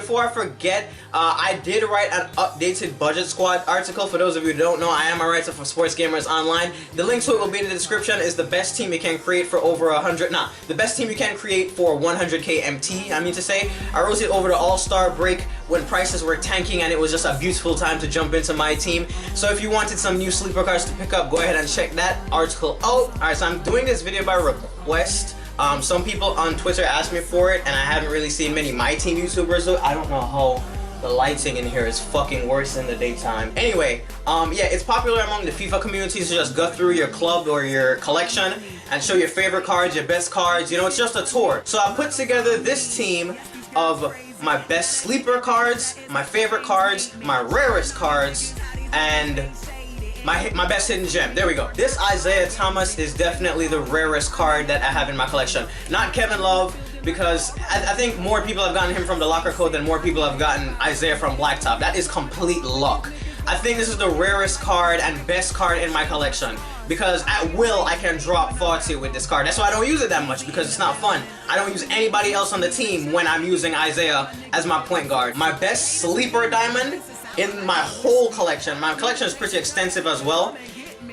Before I forget, I did write an updated budget squad article. For those of you who don't know, I am a writer for Sports Gamers Online. The link to it will be in the description. Is the best team you can create for over the best team you can create for 100k MT, I mean to say. I wrote it over the All-Star break when prices were tanking, and it was just a beautiful time to jump into my team. So if you wanted some new sleeper cards to pick up, go ahead and check that article out. Alright, so I'm doing this video by request. Some people on Twitter asked me for it, and I haven't really seen many MyTEAM YouTubers do it. I don't know how the lighting in here is fucking worse in the daytime. Anyway, yeah, it's popular among the FIFA communities to just go through your club or your collection and show your favorite cards, your best cards. You know, it's just a tour. So I put together this team of my best sleeper cards, my favorite cards, my rarest cards, and my best hidden gem. There we go. This Isaiah Thomas is definitely the rarest card that I have in my collection. Not Kevin Love, because I think more people have gotten him from the locker code than more people have gotten Isaiah from Blacktop. That is complete luck. I think this is the rarest card and best card in my collection, because at will I can drop 40 with this card. That's why I don't use it that much, because it's not fun. I don't use anybody else on the team when I'm using Isaiah as my point guard. My best sleeper diamond in my whole collection, my collection is pretty extensive as well,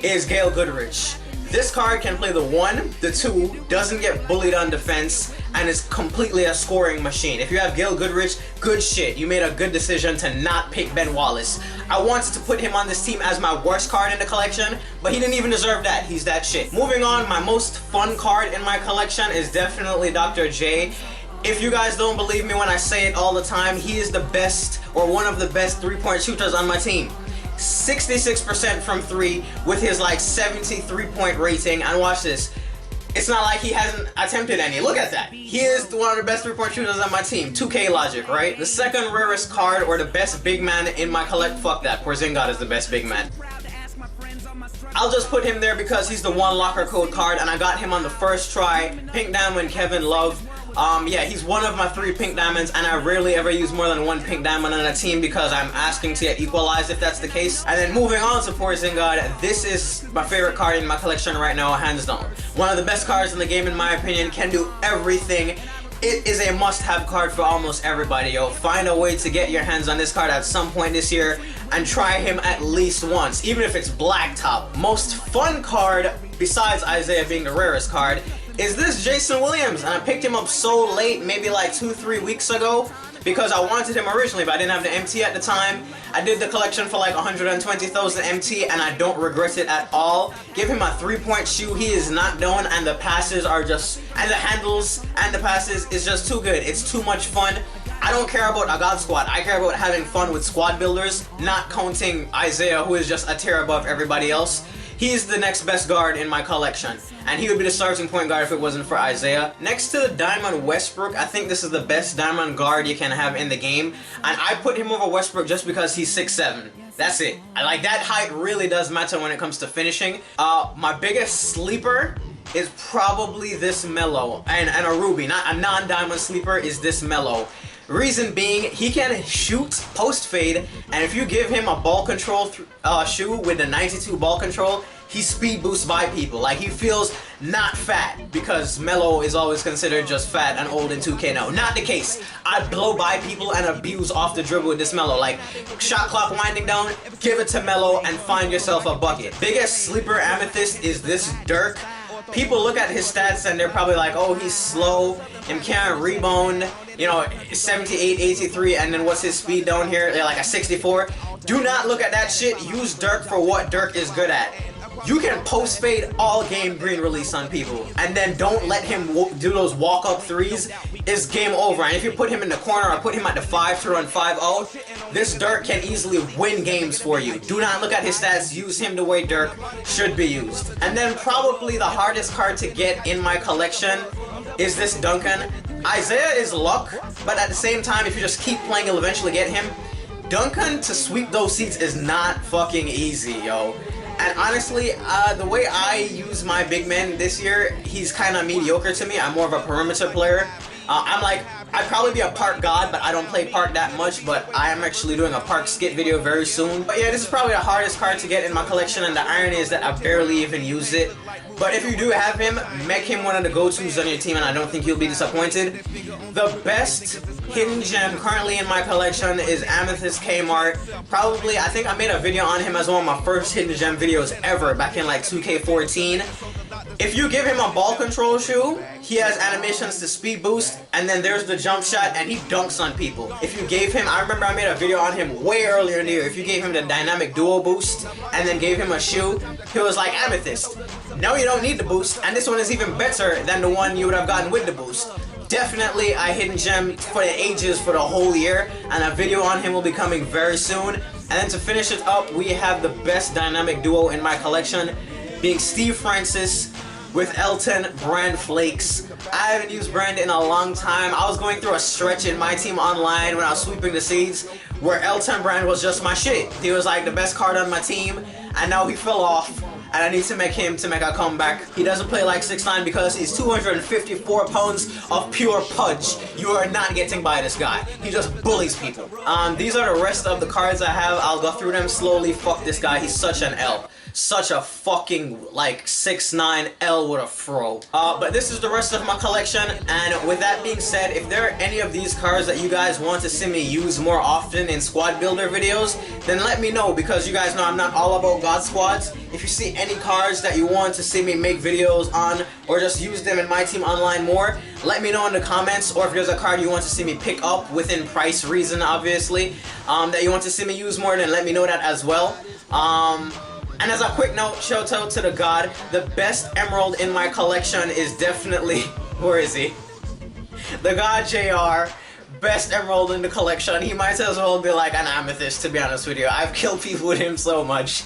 is Gail Goodrich. This card can play the 1, the 2, doesn't get bullied on defense, and is completely a scoring machine. If you have Gail Goodrich, good shit. You made a good decision to not pick Ben LaLLace. I wanted to put him on this team as my worst card in the collection, but he didn't even deserve that. He's that shit. Moving on, my most fun card in my collection is definitely Dr. J. If you guys don't believe me when I say it all the time, he is the best, or one of the best three-point shooters on my team. 66% from 3 with his like 73-point rating, and watch this. It's not like he hasn't attempted any. Look at that. He is one of the best three-point shooters on my team. 2K logic, right? The second rarest card, or the best big man in my collect, fuck that. Porzingis is the best big man. I'll just put him there because he's the one locker code card, and I got him on the first try. Pink Diamond Kevin Love. Yeah, he's one of my 3 pink diamonds, and I rarely ever use more than 1 pink diamond on a team because I'm asking to get equalized if that's the case. And then moving on to Porzingis, this is my favorite card in my collection right now, hands down. One of the best cards in the game in my opinion, can do everything. It is a must-have card for almost everybody, yo. Find a way to get your hands on this card at some point this year and try him at least once, even if it's Blacktop. Most fun card, besides Isaiah being the rarest card, is this Jason Williams, and I picked him up so late, maybe like 2-3 weeks ago, because I wanted him originally, but I didn't have the MT at the time. I did the collection for like 120,000 MT, and I don't regret it at all. Give him a 3-point shoe, he is not done, and the passes are just, and the handles and the passes is just too good. It's too much fun. I don't care about a God squad, I care about having fun with squad builders, not counting Isaiah, who is just a tier above everybody else. He's the next best guard in my collection, and he would be the starting point guard if it wasn't for Isaiah. Next to the Diamond Westbrook, I think this is the best diamond guard you can have in the game, and I put him over Westbrook just because he's 6'7". That's it. I like that height really does matter when it comes to finishing. My biggest sleeper is probably this Melo, and a Ruby, not a non-diamond sleeper, is this Melo. Reason being, he can shoot post fade, and if you give him a ball control shoe with the 92 ball control, he speed boosts by people. Like, he feels not fat, because Melo is always considered just fat and old in 2K now. Not the case. I blow by people and abuse off the dribble with this Melo. Like, shot clock winding down, give it to Melo and find yourself a bucket. Biggest sleeper amethyst is this Dirk. People look at his stats and they're probably like, oh, he's slow, him can't rebound, you know, 78, 83, and then what's his speed down here? They're like a 64. Do not look at that shit. Use Dirk for what Dirk is good at. You can post fade all game green release on people, and then don't let him do those walk up threes. It's game over. And if you put him in the corner or put him at the 5 to run 5 out, this Dirk can easily win games for you. Do not look at his stats. Use him the way Dirk should be used. And then probably the hardest card to get in my collection is this Duncan. Isaiah is luck, but at the same time, if you just keep playing, you'll eventually get him. Duncan to sweep those seats is not fucking easy, yo. And honestly, the way I use my big man this year, he's kind of mediocre to me. I'm more of a perimeter player. I'd probably be a park god, but I don't play park that much, but I am actually doing a park skit video very soon. But yeah, this is probably the hardest card to get in my collection, and the irony is that I barely even use it. But if you do have him, make him one of the go-tos on your team, and I don't think you'll be disappointed. The best hidden gem currently in my collection is Amethyst Kmart. Probably, I think I made a video on him as one of my first hidden gem videos ever back in like 2K14. If you give him a ball control shoe, he has animations to speed boost, and then there's the jump shot, and he dunks on people. If you gave him, I remember I made a video on him way earlier in the year. If you gave him the dynamic duo boost, and then gave him a shoe, he was like Amethyst. No, you don't need the boost, and this one is even better than the one you would have gotten with the boost. Definitely a hidden gem for the ages for the whole year, and a video on him will be coming very soon. And then to finish it up, we have the best dynamic duo in my collection, being Steve Francis with Elton Brand Flakes. I haven't used Brand in a long time. I was going through a stretch in MyTEAM Online when I was sweeping the seeds where Elton Brand was just my shit. He was like the best card on my team, and now he fell off, and I need to make him to make a comeback. He doesn't play like 6'9" because he's 254 pounds of pure pudge. You are not getting by this guy. He just bullies people. These are the rest of the cards I have. I'll go through them slowly. Fuck this guy. He's such an L. Such a fucking like 6'9" L with a fro. But this is the rest of my collection, and with that being said, if there are any of these cards that you guys want to see me use more often in squad builder videos, then let me know, because you guys know I'm not all about God squads. If you see any cards that you want to see me make videos on, or just use them in MyTEAM Online more, let me know in the comments. Or if there's a card you want to see me pick up within price reason, obviously, that you want to see me use more, then let me know that as well. And as a quick note, shout out to the God. The best emerald in my collection is definitely, where is he? The God JR. Best emerald in the collection. He might as well be like an amethyst, to be honest with you. I've killed people with him so much.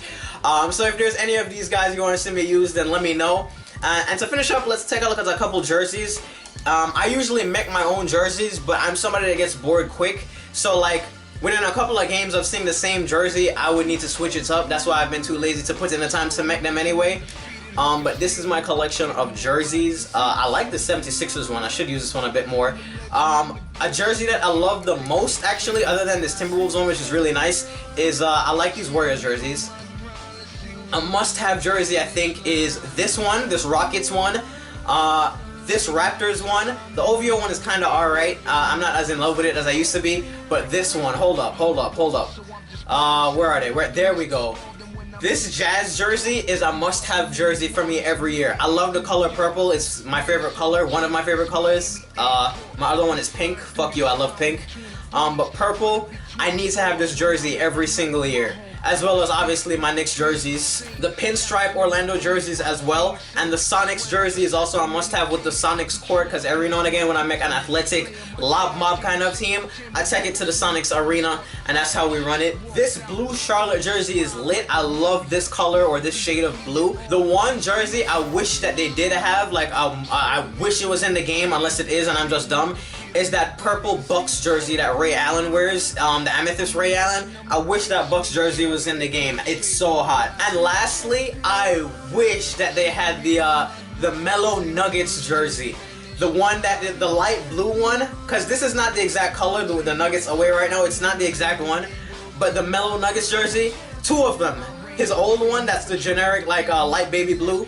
So if there's any of these guys you want to see me use, then let me know. And to finish up, let's take a look at a couple jerseys. I usually make my own jerseys, but I'm somebody that gets bored quick. So like, within a couple of games of seeing the same jersey, I would need to switch it up. That's why I've been too lazy to put in the time to make them anyway. But this is my collection of jerseys. I like the 76ers one. I should use this one a bit more. A jersey that I love the most, actually, other than this Timberwolves one, which is really nice, is I like these Warriors jerseys. A must-have jersey, I think, is this one, this Rockets one. This Raptors one. The OVO one is kind of alright. I'm not as in love with it as I used to be. But this one, hold up. Where are they? There we go. This Jazz jersey is a must-have jersey for me every year. I love the color purple. It's my favorite color. One of my favorite colors. My other one is pink. Fuck you, I love pink. But purple, I need to have this jersey every single year. As well as obviously my Knicks jerseys, the pinstripe Orlando jerseys as well, and the Sonics jersey is also a must-have with the Sonics court, because every now and again when I make an athletic lob mob kind of team, I take it to the Sonics arena, and that's how we run it. This blue Charlotte jersey is lit. I love this color, or this shade of blue. The one jersey I wish that they did have, like I wish it was in the game, unless it is and I'm just dumb, is that purple Bucks jersey that Ray Allen wears, the Amethyst Ray Allen. I wish that Bucks jersey was in the game. It's so hot. And lastly, I wish that they had the Mellow Nuggets jersey. The one that, the light blue one, because this is not the exact color, the Nuggets away right now, it's not the exact one, but the Mellow Nuggets jersey, two of them. His old one, that's the generic, like, light baby blue,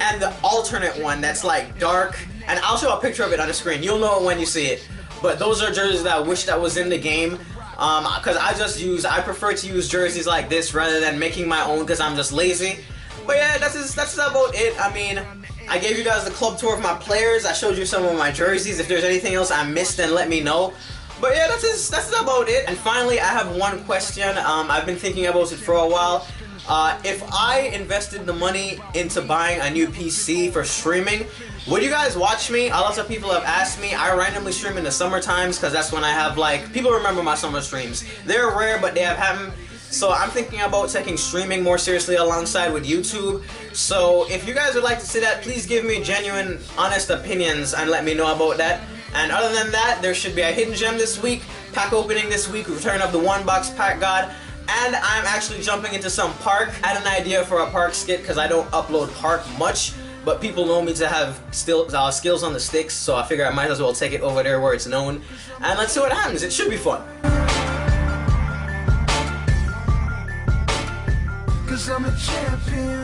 and the alternate one that's like dark, and I'll show a picture of it on the screen. You'll know it when you see it. But those are jerseys that I wish that was in the game, because I prefer to use jerseys like this rather than making my own, because I'm just lazy. But yeah, that's about it. I mean, I gave you guys the club tour of my players. I showed you some of my jerseys. If there's anything else I missed, then let me know. But yeah, that's about it. And finally, I have one question. I've been thinking about it for a while. If I invested the money into buying a new PC for streaming, would you guys watch me? A lot of people have asked me. I randomly stream in the summer times because that's when I have, like, people remember my summer streams. They're rare, but they have happened. So I'm thinking about taking streaming more seriously alongside with YouTube. So if you guys would like to see that, please give me genuine, honest opinions and let me know about that. And other than that, there should be a hidden gem this week, pack opening this week, return of the one box pack god. And I'm actually jumping into some park. I had an idea for a park skit because I don't upload park much, but people know me to have skills on the sticks, so I figure I might as well take it over there where it's known. And let's see what happens. It should be fun. 'Cause I'm a champion.